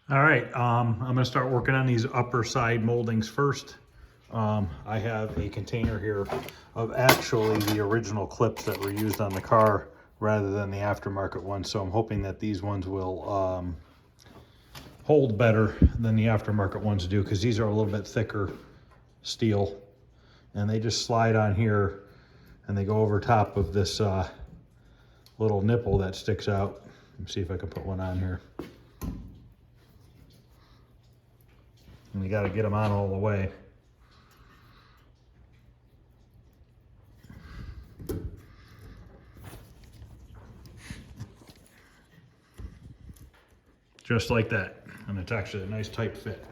All right, I'm gonna start working on these upper side moldings first. I have a container here of actually the original clips that were used on the car rather than the aftermarket ones. So I'm hoping that these ones will hold better than the aftermarket ones do, because these are a little bit thicker steel and they just slide on here and they go over top of this little nipple that sticks out. Let me see if I can put one on here. And we got to get them on all the way. Just like that. And it's actually a nice tight fit.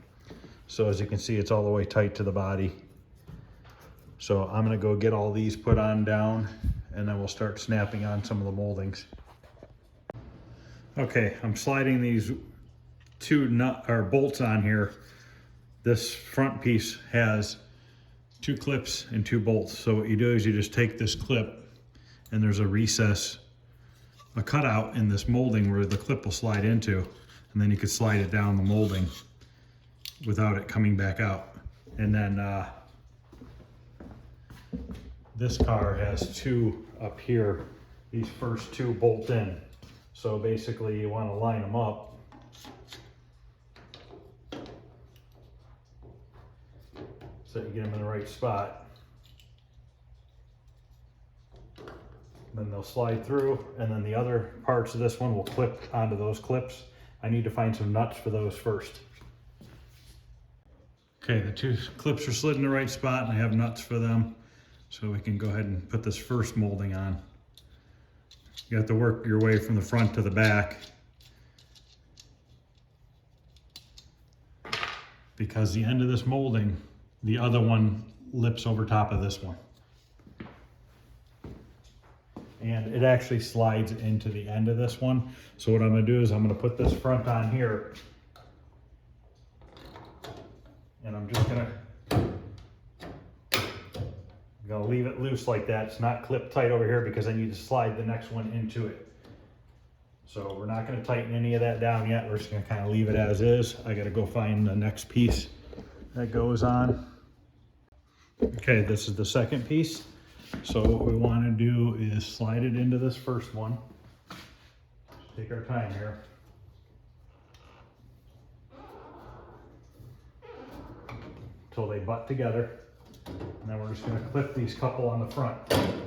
So as you can see, it's all the way tight to the body. So I'm gonna go get all these put on down and then we'll start snapping on some of the moldings. Okay, I'm sliding these two bolts on here. This front piece has 2 clips and 2 bolts. So what you do is you just take this clip and there's a recess, a cutout in this molding where the clip will slide into, and then you can slide it down the molding without it coming back out. And then this car has 2 up here. These first 2 bolt in. So basically you want to line them up. So you get them in the right spot. Then they'll slide through, and then the other parts of this one will clip onto those clips. I need to find some nuts for those first. Okay, the 2 clips are slid in the right spot and I have nuts for them. So we can go ahead and put this first molding on. You have to work your way from the front to the back, because the end of this molding, the other one lips over top of this one. And it actually slides into the end of this one. So what I'm gonna do is I'm gonna put this front on here, and I'm just gonna leave it loose like that. It's not clipped tight over here because I need to slide the next one into it. So we're not gonna tighten any of that down yet. We're just gonna kind of leave it as is. I gotta go find the next piece that goes on. Okay, this is the second piece. So what we want to do is slide it into this first one. Take our time here. Until they butt together. And then we're just going to clip these couple on the front. And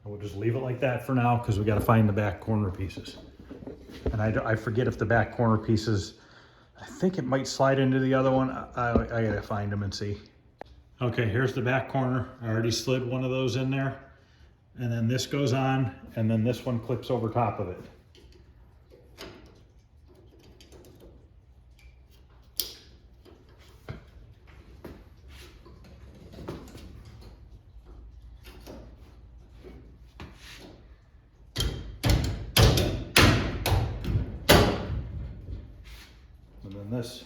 we'll just leave it like that for now, because we got to find the back corner pieces. And I forget if the back corner pieces, I think it might slide into the other one. I gotta find them and see. Okay, here's the back corner. I already slid one of those in there. And then this goes on, and then this one clips over top of it. And then this,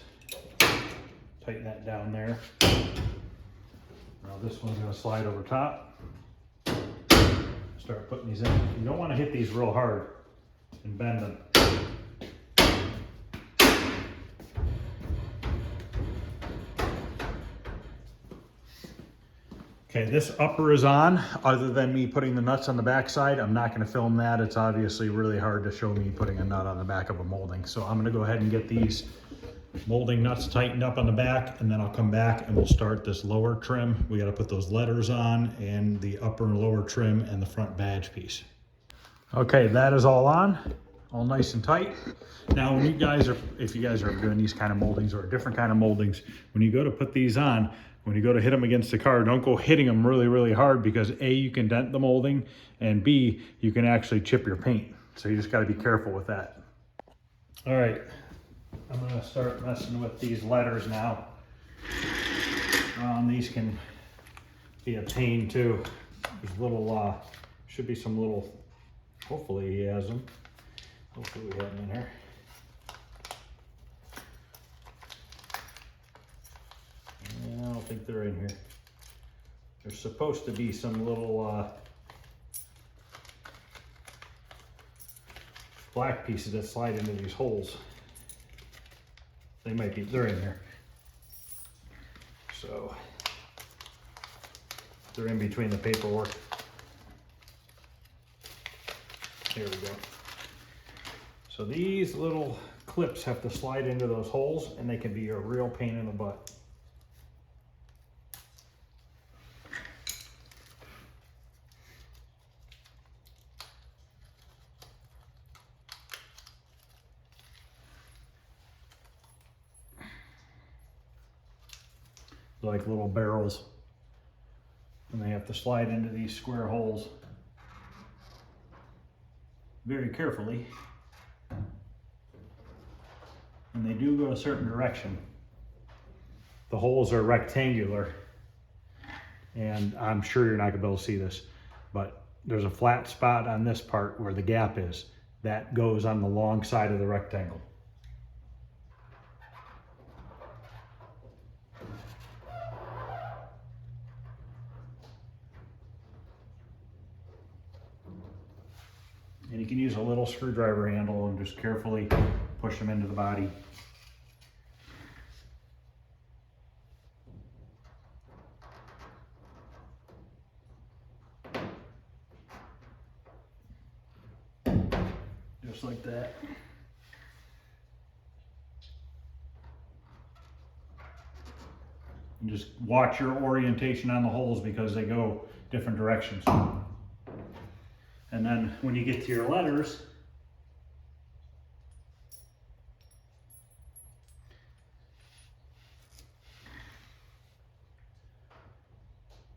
tighten that down there. Now this one's gonna slide over top. Start putting these in. You don't wanna hit these real hard and bend them. Okay, this upper is on. Other than me putting the nuts on the back side, I'm not gonna film that. It's obviously really hard to show me putting a nut on the back of a molding. So I'm gonna go ahead and get these molding nuts tightened up on the back, and then I'll come back and we'll start this lower trim. We got to put those letters on, and the upper and lower trim, and the front badge piece. Okay, that is all on, all nice and tight. Now when you guys are, if you guys are doing these kind of moldings or different kind of moldings, when you go to put these on, when you go to hit them against the car, don't go hitting them really, really hard, because A, you can dent the molding, and B, you can actually chip your paint. So you just got to be careful with that. All right. I'm gonna start messing with these letters now. These can be a pain too. There's little, should be some little, hopefully he has them. Hopefully we have them in here. Yeah, I don't think they're in here. There's supposed to be some little black pieces that slide into these holes. They're in here. So they're in between the paperwork. Here we go. So these little clips have to slide into those holes, and they can be a real pain in the butt. Like little barrels, and they have to slide into these square holes very carefully, and they do go a certain direction. The holes are rectangular, and I'm sure you're not gonna be able to see this, but there's a flat spot on this part where the gap is. That goes on the long side of the rectangle. And you can use a little screwdriver handle and just carefully push them into the body. Just like that. And just watch your orientation on the holes because they go different directions. And then when you get to your letters,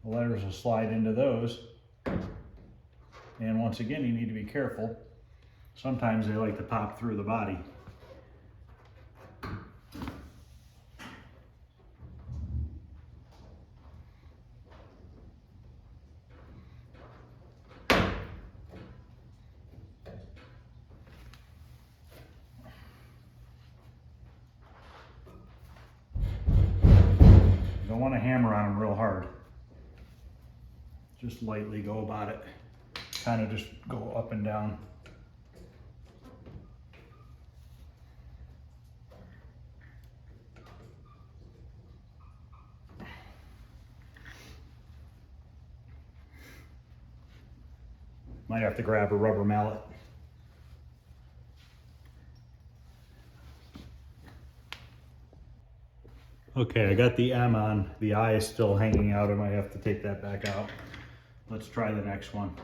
the letters will slide into those. And once again, you need to be careful. Sometimes they like to pop through the body. Don't want to hammer on them real hard. Just lightly go about it. Kind of just go up and down. Might have to grab a rubber mallet. Okay, I got the M on. The I is still hanging out. I might have to take that back out. Let's try the next one.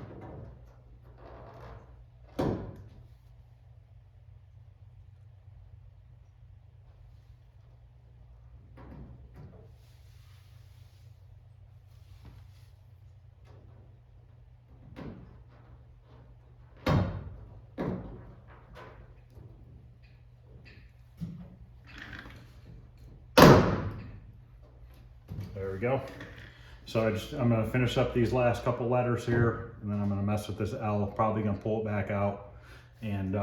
There we go. So I'm gonna finish up these last couple letters here, and then I'm gonna mess with this L, probably gonna pull it back out. And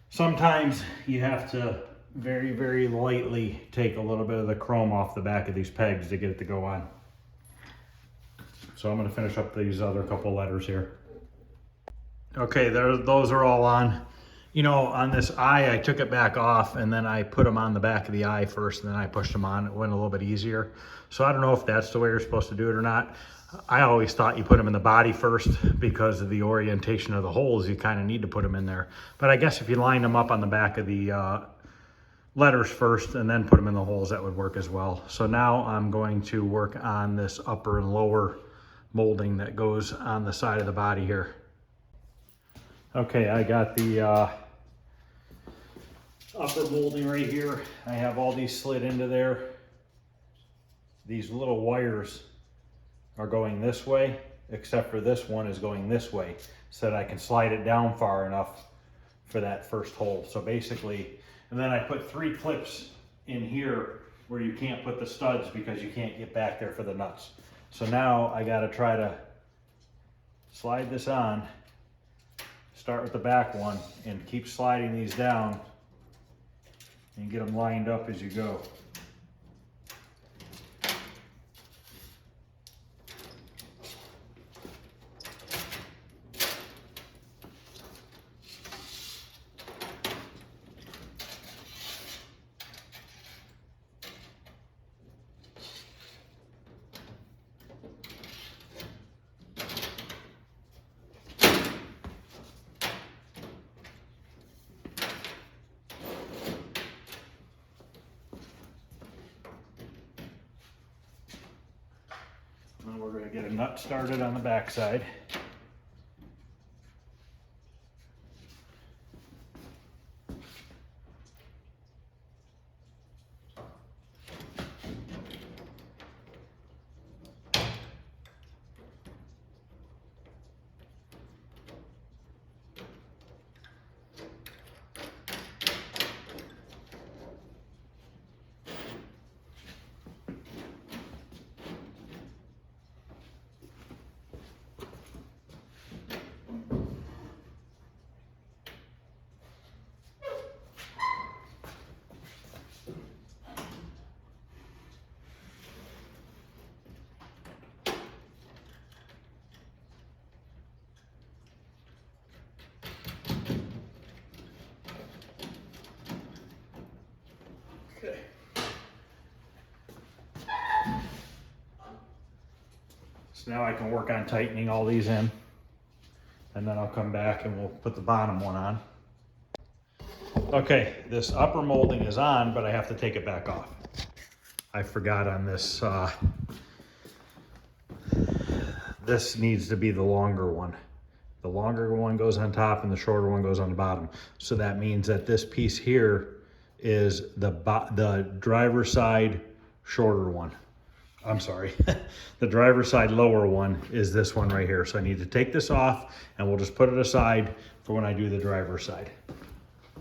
sometimes you have to very, very lightly take a little bit of the chrome off the back of these pegs to get it to go on. So I'm gonna finish up these other couple letters here. Okay, those are all on. You know, on this I took it back off and then I put them on the back of the I first and then I pushed them on. It went a little bit easier. So I don't know if that's the way you're supposed to do it or not. I always thought you put them in the body first because of the orientation of the holes. You kind of need to put them in there. But I guess if you line them up on the back of the letters first and then put them in the holes, that would work as well. So now I'm going to work on this upper and lower molding that goes on the side of the body here. Okay, I got the upper molding right here. I have all these slid into there. These little wires are going this way, except for this one is going this way, so that I can slide it down far enough for that first hole. So basically, and then I put 3 clips in here where you can't put the studs because you can't get back there for the nuts. So now I gotta try to slide this on. Start with the back one and keep sliding these down and get them lined up as you go. get a nut started on the back side. Okay. So now I can work on tightening all these in, and then I'll come back and we'll put the bottom one on. Okay, this upper molding is on, but I have to take it back off. I forgot on this, this needs to be the longer one. The longer one goes on top and the shorter one goes on the bottom. So that means that this piece here is the driver's side shorter one. I'm sorry, the driver's side lower one is this one right here. So I need to take this off and we'll just put it aside for when I do the driver's side.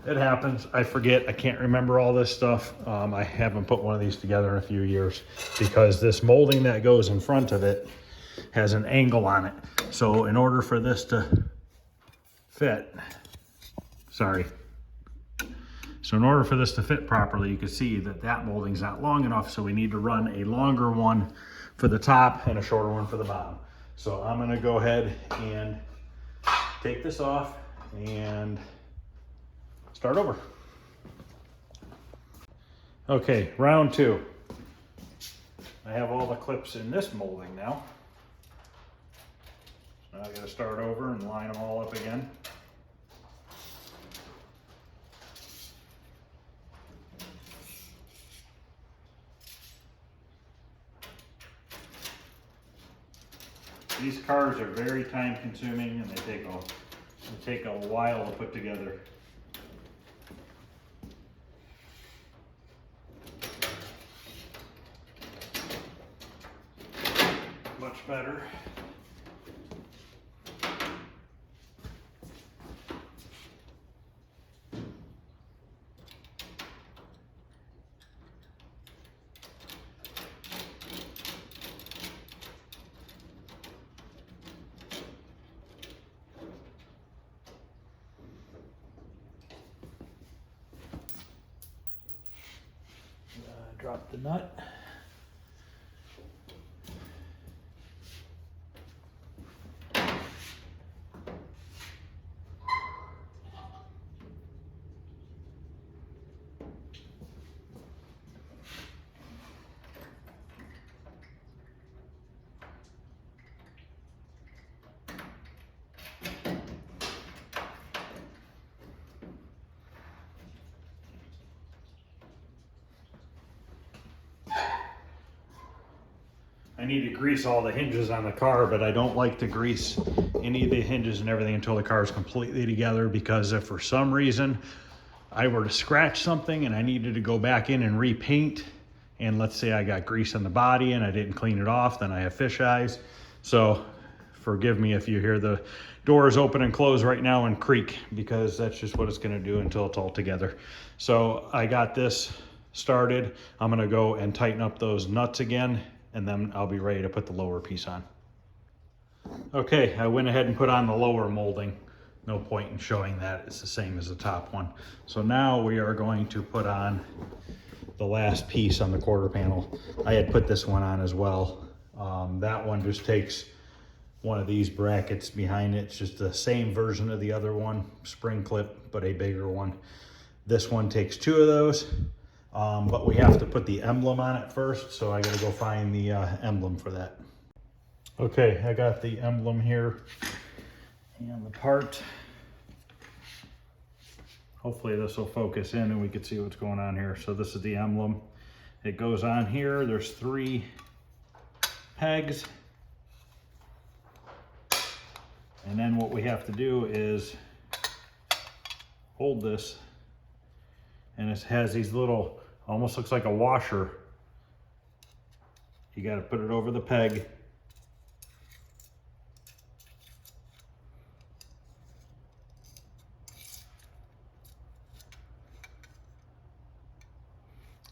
It happens, I forget, I can't remember all this stuff. I haven't put one of these together in a few years because this molding that goes in front of it has an angle on it. So in order for this to fit, so in order for this to fit properly, you can see that that molding's not long enough, so we need to run a longer one for the top and a shorter one for the bottom. So I'm gonna go ahead and take this off and start over. Okay, round two. I have all the clips in this molding now. Now I gotta start over and line them all up again. These cars are very time consuming and they take a while to put together. Much better. Drop the nut. I need to grease all the hinges on the car, but I don't like to grease any of the hinges and everything until the car is completely together, because if for some reason I were to scratch something and I needed to go back in and repaint, and let's say I got grease on the body and I didn't clean it off, then I have fish eyes. So forgive me if you hear the doors open and close right now and creak, because that's just what it's gonna do until it's all together. So I got this started. I'm gonna go and tighten up those nuts again, and then I'll be ready to put the lower piece on. Okay, I went ahead and put on the lower molding. No point in showing that, it's the same as the top one. So now we are going to put on the last piece on the quarter panel. I had put this one on as well. That one just takes one of these brackets behind it. It's just the same version of the other one, spring clip, but a bigger one. This one takes two of those. But we have to put the emblem on it first, so I gotta go find the emblem for that. Okay, I got the emblem here and the part. Hopefully this will focus in and we can see what's going on here. So this is the emblem. It goes on here. There's 3 pegs, And then what we have to do is hold this, and it has these little, almost looks like a washer. You got to put it over the peg.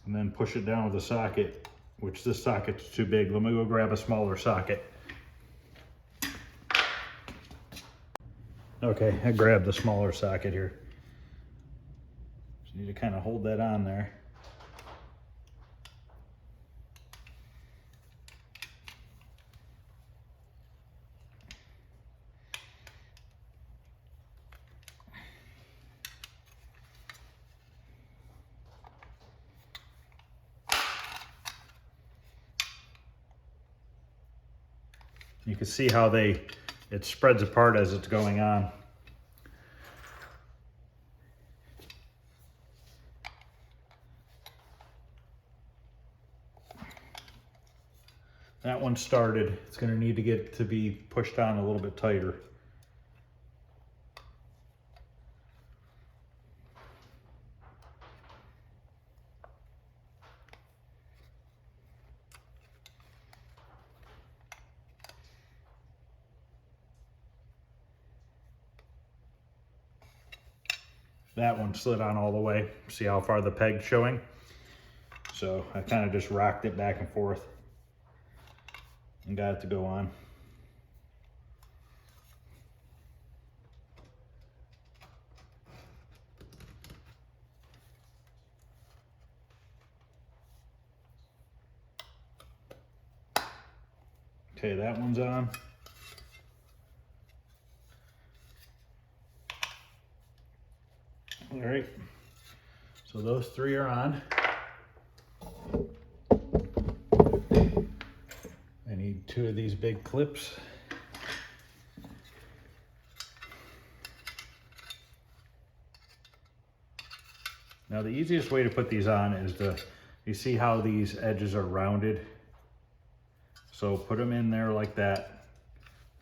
And then push it down with a socket, which this socket's too big. Let me go grab a smaller socket. Okay, I grabbed the smaller socket here. Just need to kind of hold that on there. You can see how it spreads apart as it's going on. That one started. It's going to need to get to be pushed on a little bit tighter. That one slid on all the way. See how far the peg's showing? So I kind of just rocked it back and forth and got it to go on. Okay, that one's on. All right, so those three are on. I need two of these big clips. Now the easiest way to put these on is you see how these edges are rounded? So put them in there like that,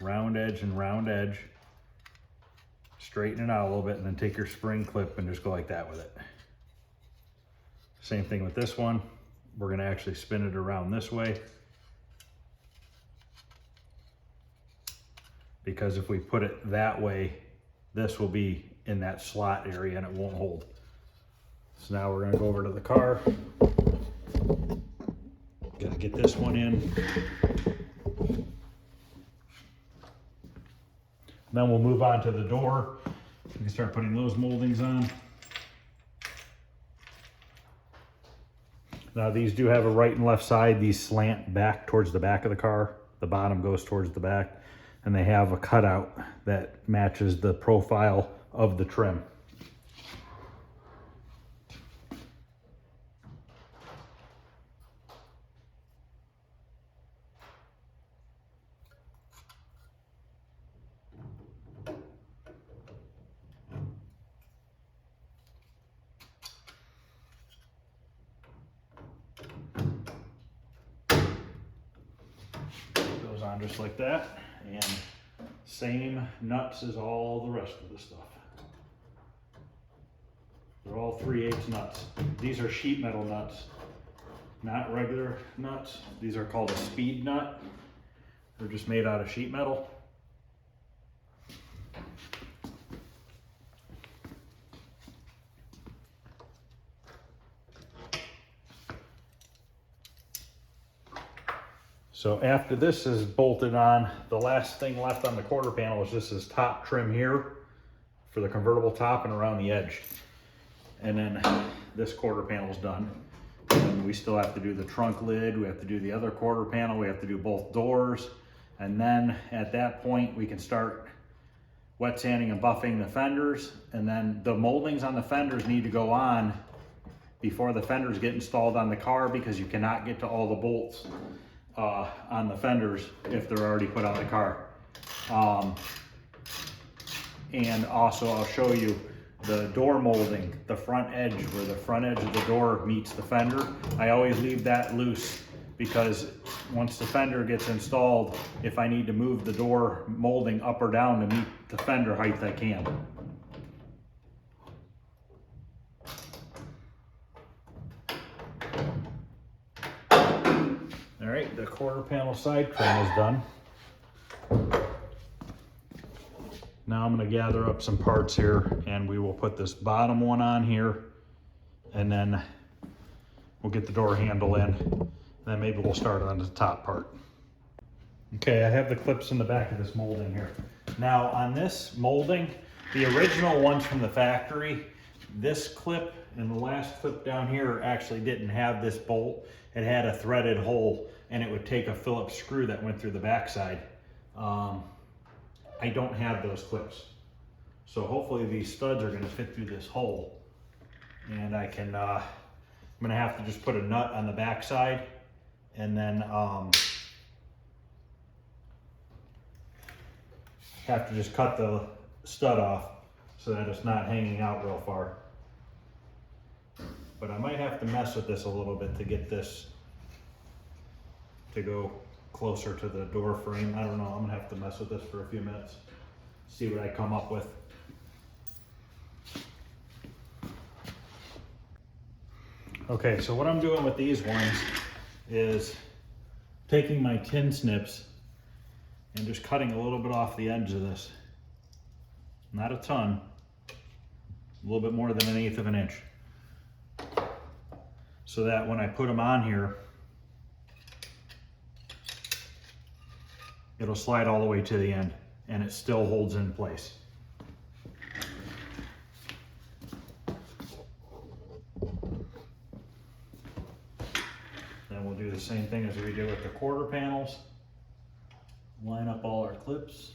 round edge and round edge. Straighten it out a little bit, and then take your spring clip and just go like that with it. Same thing with this one. We're going to actually spin it around this way, because if we put it that way, this will be in that slot area and it won't hold. So now we're going to go over to the car. Got to get this one in. Then we'll move on to the door. We can start putting those moldings on. Now these do have a right and left side. These slant back towards the back of the car. The bottom goes towards the back. And they have a cutout that matches the profile of the trim. Goes on just like that, and same nuts as all the rest of the stuff. They're all 3/8 nuts. These are sheet metal nuts, not regular nuts. These are called a speed nut. They're just made out of sheet metal. So after this is bolted on, the last thing left on the quarter panel is just this top trim here for the convertible top and around the edge. And then this quarter panel is done. And we still have to do the trunk lid, we have to do the other quarter panel, we have to do both doors. And then at that point we can start wet sanding and buffing the fenders. And then the moldings on the fenders need to go on before the fenders get installed on the car, because you cannot get to all the bolts on the fenders if they're already put on the car. And also I'll show you the door molding, the front edge, where the front edge of the door meets the fender. I always leave that loose because once the fender gets installed, if I need to move the door molding up or down to meet the fender height, I can. All right, the quarter panel side trim is done. Now I'm going to gather up some parts here, and we will put this bottom one on here, and then we'll get the door handle in, and then maybe we'll start on the top part. Okay, I have the clips in the back of this molding here. Now on this molding, the original ones from the factory, this clip and the last clip down here actually didn't have this bolt. It had a threaded hole, and it would take a Phillips screw that went through the backside. I don't have those clips. So hopefully these studs are gonna fit through this hole. And I can, I'm gonna have to just put a nut on the backside, and then have to just cut the stud off so that it's not hanging out real far. But I might have to mess with this a little bit to get this to go closer to the door frame. I don't know, I'm gonna have to mess with this for a few minutes, see what I come up with. Okay, so what I'm doing with these ones is taking my tin snips and just cutting a little bit off the edge of this. Not a ton, a little bit more than 1/8 of an inch. So that when I put them on here, it'll slide all the way to the end and it still holds in place. Then we'll do the same thing as we did with the quarter panels. Line up all our clips.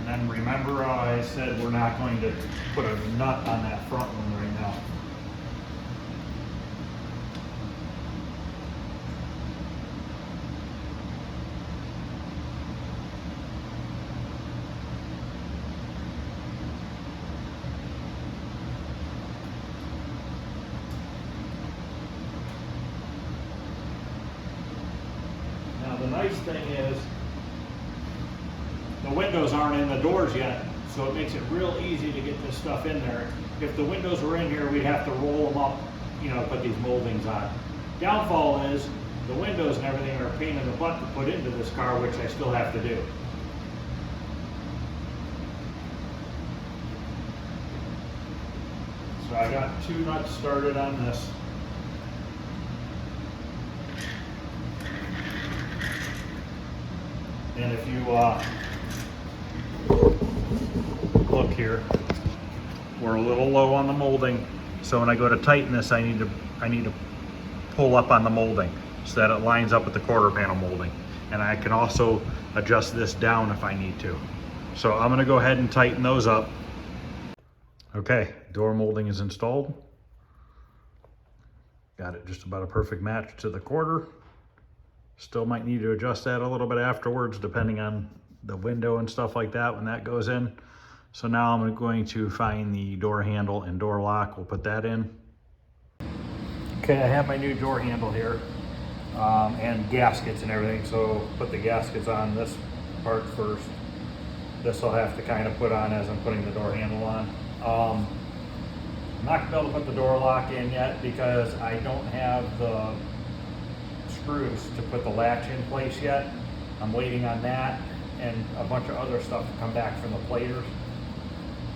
And remember I said we're not going to put a nut on that front one right now. Now the nice thing is, the windows aren't in the doors yet, so it makes it real easy to get this stuff in there. If the windows were in here, we'd have to roll them up, you know, put these moldings on. Downfall is the windows and everything are a pain in the butt to put into this car, which I still have to do. So I got 2 nuts started on this. And if you look here, we're a little low on the molding, so when I go to tighten this, I need to pull up on the molding so that it lines up with the quarter panel molding. And I can also adjust this down if I need to. So I'm going to go ahead and tighten those up. Okay, door molding is installed. Got it just about a perfect match to the quarter. Still might need to adjust that a little bit afterwards, depending on the window and stuff like that when that goes in. So now I'm going to find the door handle and door lock. We'll put that in. Okay, I have my new door handle here and gaskets and everything. So put the gaskets on this part first. This I'll have to kind of put on as I'm putting the door handle on. I'm not going to be able to put the door lock in yet because I don't have the screws to put the latch in place yet. I'm waiting on that and a bunch of other stuff to come back from the platers.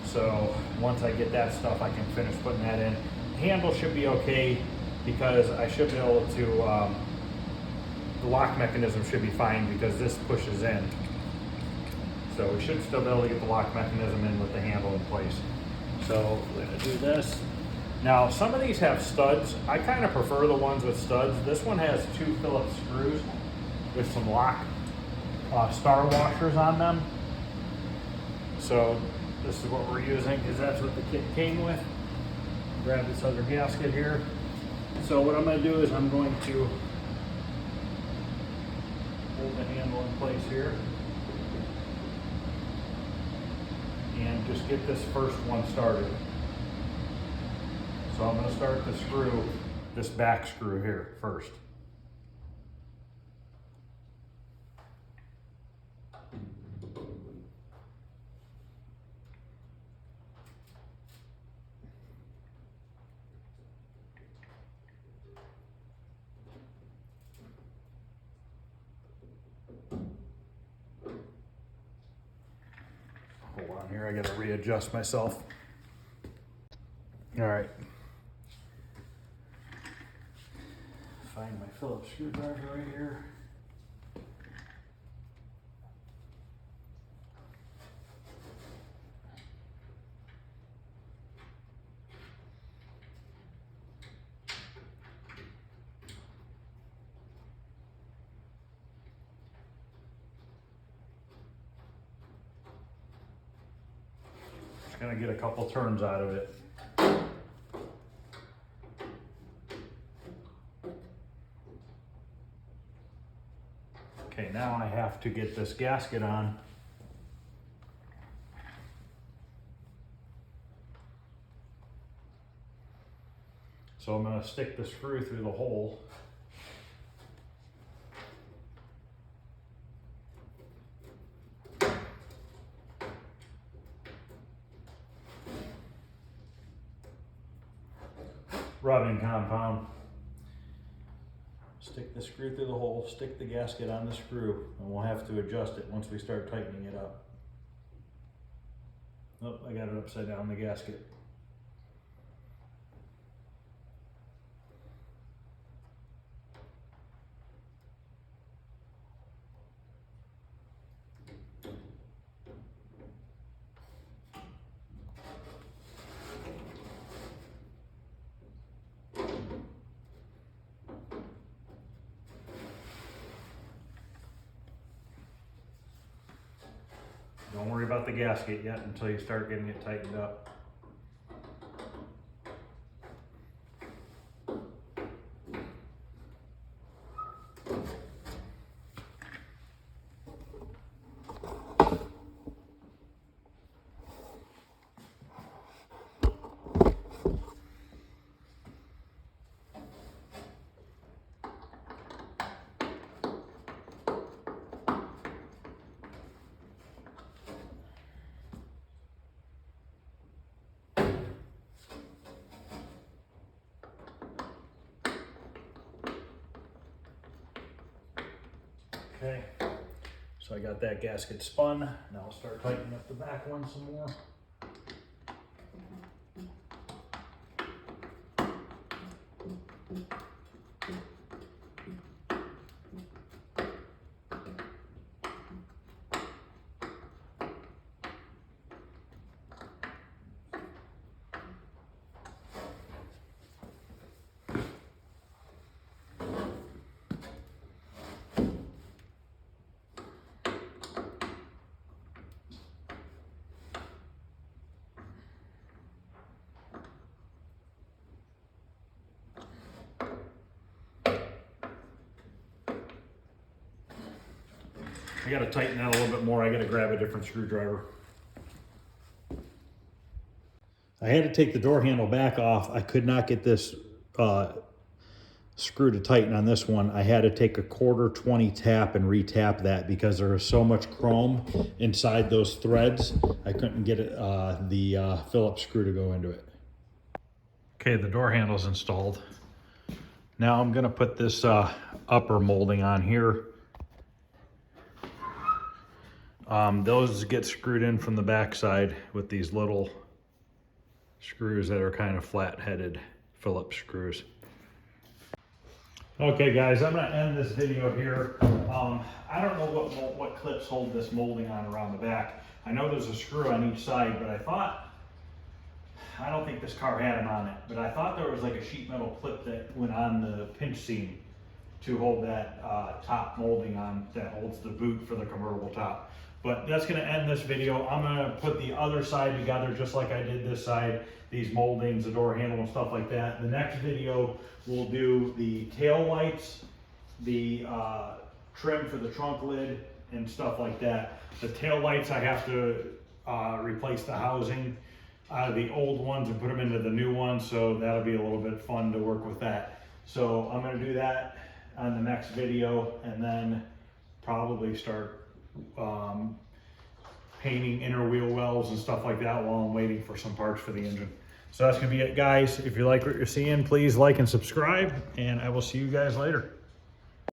So once I get that stuff, I can finish putting that in. The handle should be okay because I should be able to, the lock mechanism should be fine because this pushes in. So we should still be able to get the lock mechanism in with the handle in place. So we're gonna do this. Now some of these have studs. I kind of prefer the ones with studs. This one has 2 Phillips screws with some lock star washers on them. So this is what we're using because that's what the kit came with. Grab this other gasket here. So what I'm going to do is I'm going to hold the handle in place here and just get this first one started. So I'm going to start the screw, this back screw here first. Hold on here, I gotta readjust myself. All right. Find my Phillips screwdriver right here. Just gonna get a couple turns out of it. Okay, now I have to get this gasket on. So I'm going to stick the screw through the hole. Rubbing compound. Stick the screw through the hole, stick the gasket on the screw, and we'll have to adjust it once we start tightening it up. Oh, I got it upside down, the gasket. Don't worry about the gasket yet until you start getting it tightened up. Okay, so I got that gasket spun. Now I'll start tightening up the back one some more. I gotta tighten that a little bit more. I gotta grab a different screwdriver. I had to take the door handle back off. I could not get this screw to tighten on this one. I had to take a 1/4 tap and re-tap that because there was so much chrome inside those threads. I couldn't get it, the Phillips screw to go into it. Okay, the door handle's installed. Now I'm gonna put this upper molding on here. Those get screwed in from the backside with these little screws that are kind of flat-headed Phillips screws. Okay guys, I'm gonna end this video here. I don't know what clips hold this molding on around the back. I know there's a screw on each side, but I don't think this car had them on it, but I thought there was like a sheet metal clip that went on the pinch seam to hold that top molding on that holds the boot for the convertible top. But that's gonna end this video. I'm gonna put the other side together just like I did this side, these moldings, the door handle and stuff like that. The next video, we'll do the tail lights, the trim for the trunk lid and stuff like that. The tail lights, I have to replace the housing out of the old ones and put them into the new ones, so that'll be a little bit fun to work with that. So I'm gonna do that on the next video, and then probably start painting inner wheel wells and stuff like that while I'm waiting for some parts for the engine. So that's gonna be it, guys. If you like what you're seeing, please like and subscribe, and I will see you guys later.